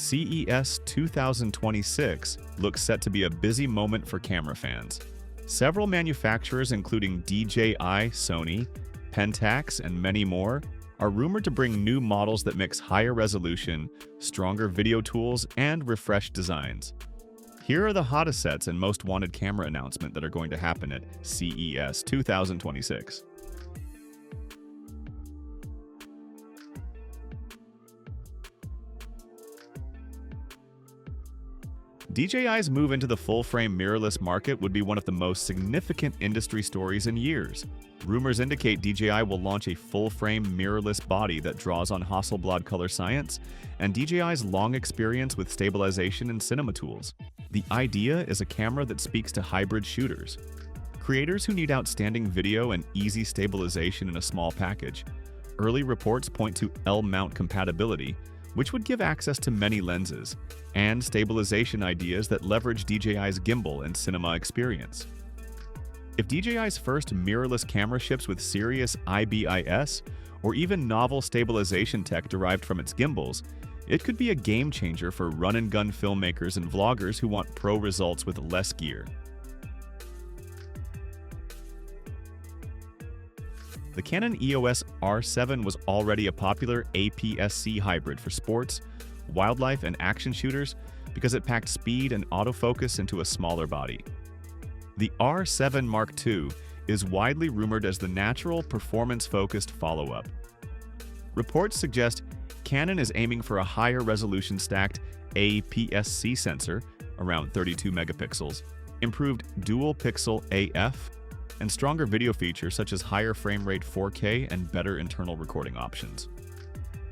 CES 2026 looks set to be a busy moment for camera fans. Several manufacturers, including DJI, Sony, Pentax, and many more, are rumored to bring new models that mix higher resolution, stronger video tools, and refreshed designs. Here are the hottest sets and most wanted camera announcement that are going to happen at CES 2026. DJI's move into the full-frame mirrorless market would be one of the most significant industry stories in years. Rumors indicate DJI will launch a full-frame mirrorless body that draws on Hasselblad color science and DJI's long experience with stabilization and cinema tools. The idea is a camera that speaks to hybrid shooters, creators who need outstanding video and easy stabilization in a small package. Early reports point to L-mount compatibility, which would give access to many lenses, and stabilization ideas that leverage DJI's gimbal and cinema experience. If DJI's first mirrorless camera ships with serious IBIS, or even novel stabilization tech derived from its gimbals, it could be a game changer for run-and-gun filmmakers and vloggers who want pro results with less gear. The Canon EOS R7 was already a popular APS-C hybrid for sports, wildlife, and action shooters because it packed speed and autofocus into a smaller body. The R7 Mark II is widely rumored as the natural, performance-focused follow-up. Reports suggest Canon is aiming for a higher resolution stacked APS-C sensor, around 32 megapixels, improved dual-pixel AF, and stronger video features such as higher frame rate 4K and better internal recording options.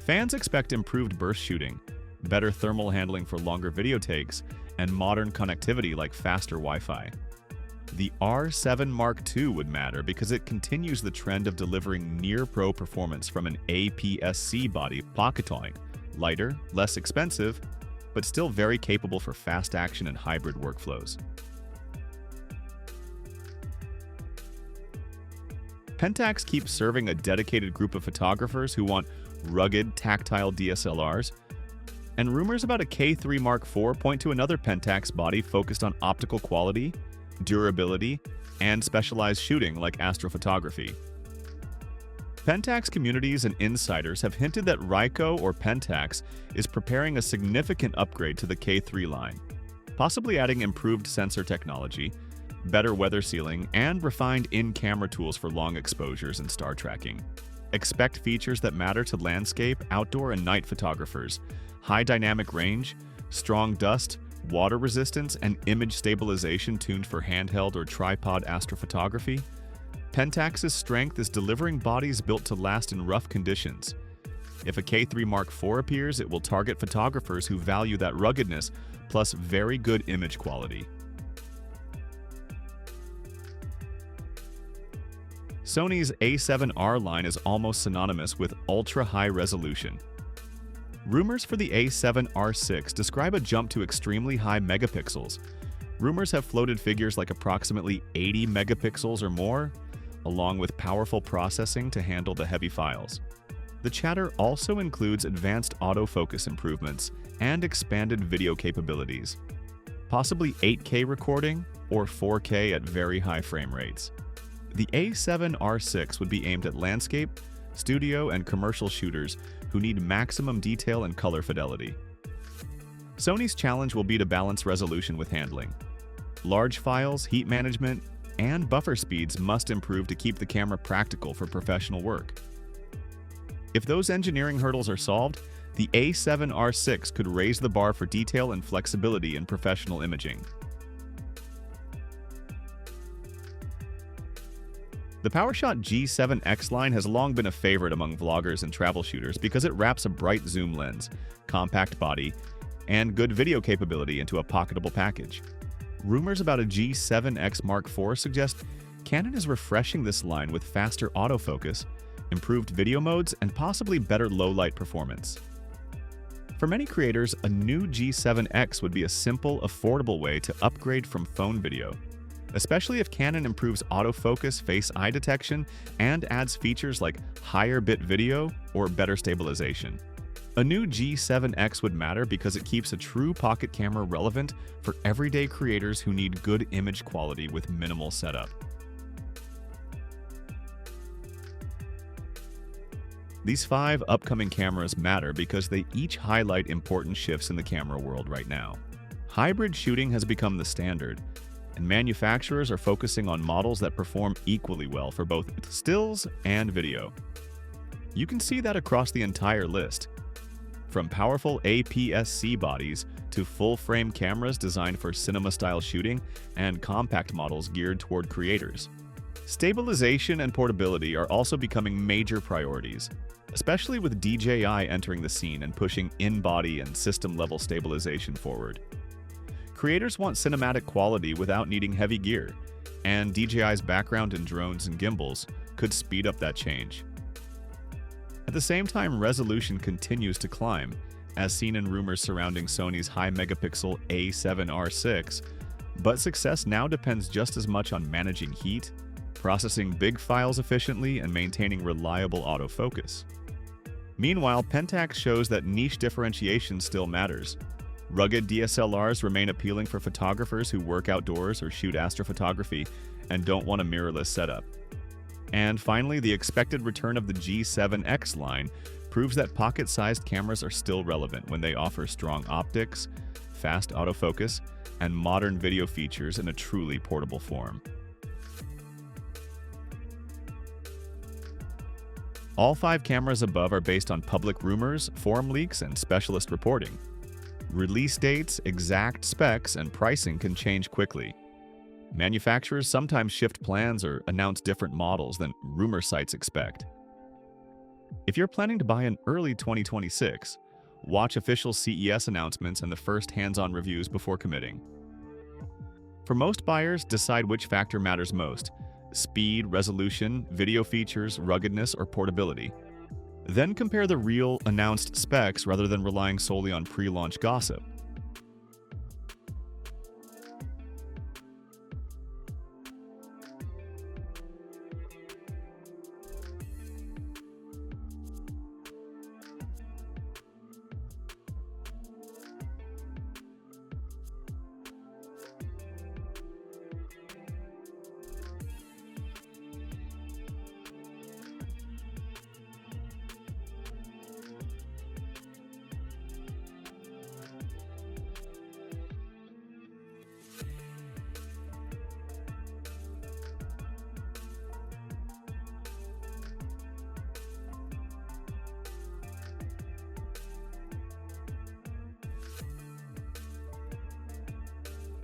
Fans expect improved burst shooting, better thermal handling for longer video takes, and modern connectivity like faster Wi-Fi. The R7 Mark II would matter because it continues the trend of delivering near-pro performance from an APS-C body pocket toy, lighter, less expensive, but still very capable for fast action and hybrid workflows. Pentax keeps serving a dedicated group of photographers who want rugged, tactile DSLRs, and rumors about a K3 Mark IV point to another Pentax body focused on optical quality, durability, and specialized shooting like astrophotography. Pentax communities and insiders have hinted that Ryko or Pentax is preparing a significant upgrade to the K3 line, possibly adding improved sensor technology, better weather sealing, and refined in-camera tools for long exposures and star tracking. Expect features that matter to landscape, outdoor, and night photographers: high dynamic range, strong dust, water resistance, and image stabilization tuned for handheld or tripod astrophotography. Pentax's strength is delivering bodies built to last in rough conditions. If a K3 Mark IV appears, it will target photographers who value that ruggedness plus very good image quality. Sony's A7R line is almost synonymous with ultra-high resolution. Rumors for the A7R VI describe a jump to extremely high megapixels. Rumors have floated figures like approximately 80 megapixels or more, along with powerful processing to handle the heavy files. The chatter also includes advanced autofocus improvements and expanded video capabilities, possibly 8K recording or 4K at very high frame rates. The A7R VI would be aimed at landscape, studio, and commercial shooters who need maximum detail and color fidelity. Sony's challenge will be to balance resolution with handling. Large files, heat management, and buffer speeds must improve to keep the camera practical for professional work. If those engineering hurdles are solved, the A7R VI could raise the bar for detail and flexibility in professional imaging. The PowerShot G7X line has long been a favorite among vloggers and travel shooters because it wraps a bright zoom lens, compact body, and good video capability into a pocketable package. Rumors about a G7X Mark IV suggest Canon is refreshing this line with faster autofocus, improved video modes, and possibly better low-light performance. For many creators, a new G7X would be a simple, affordable way to upgrade from phone video, especially if Canon improves autofocus, face-eye detection, and adds features like higher bit video or better stabilization. A new G7X would matter because it keeps a true pocket camera relevant for everyday creators who need good image quality with minimal setup. These 5 upcoming cameras matter because they each highlight important shifts in the camera world right now. Hybrid shooting has become the standard, and manufacturers are focusing on models that perform equally well for both stills and video. You can see that across the entire list, from powerful APS-C bodies to full-frame cameras designed for cinema-style shooting and compact models geared toward creators. Stabilization and portability are also becoming major priorities, especially with DJI entering the scene and pushing in-body and system-level stabilization forward. Creators want cinematic quality without needing heavy gear, and DJI's background in drones and gimbals could speed up that change. At the same time, resolution continues to climb, as seen in rumors surrounding Sony's high-megapixel A7R VI, but success now depends just as much on managing heat, processing big files efficiently, and maintaining reliable autofocus. Meanwhile, Pentax shows that niche differentiation still matters. Rugged DSLRs remain appealing for photographers who work outdoors or shoot astrophotography and don't want a mirrorless setup. And finally, the expected return of the G7X line proves that pocket-sized cameras are still relevant when they offer strong optics, fast autofocus, and modern video features in a truly portable form. All 5 cameras above are based on public rumors, forum leaks, and specialist reporting. Release dates, exact specs, and pricing can change quickly. Manufacturers sometimes shift plans or announce different models than rumor sites expect. If you're planning to buy in early 2026, watch official CES announcements and the first hands-on reviews before committing. For most buyers, decide which factor matters most: speed, resolution, video features, ruggedness, or portability. Then compare the real, announced specs rather than relying solely on pre-launch gossip.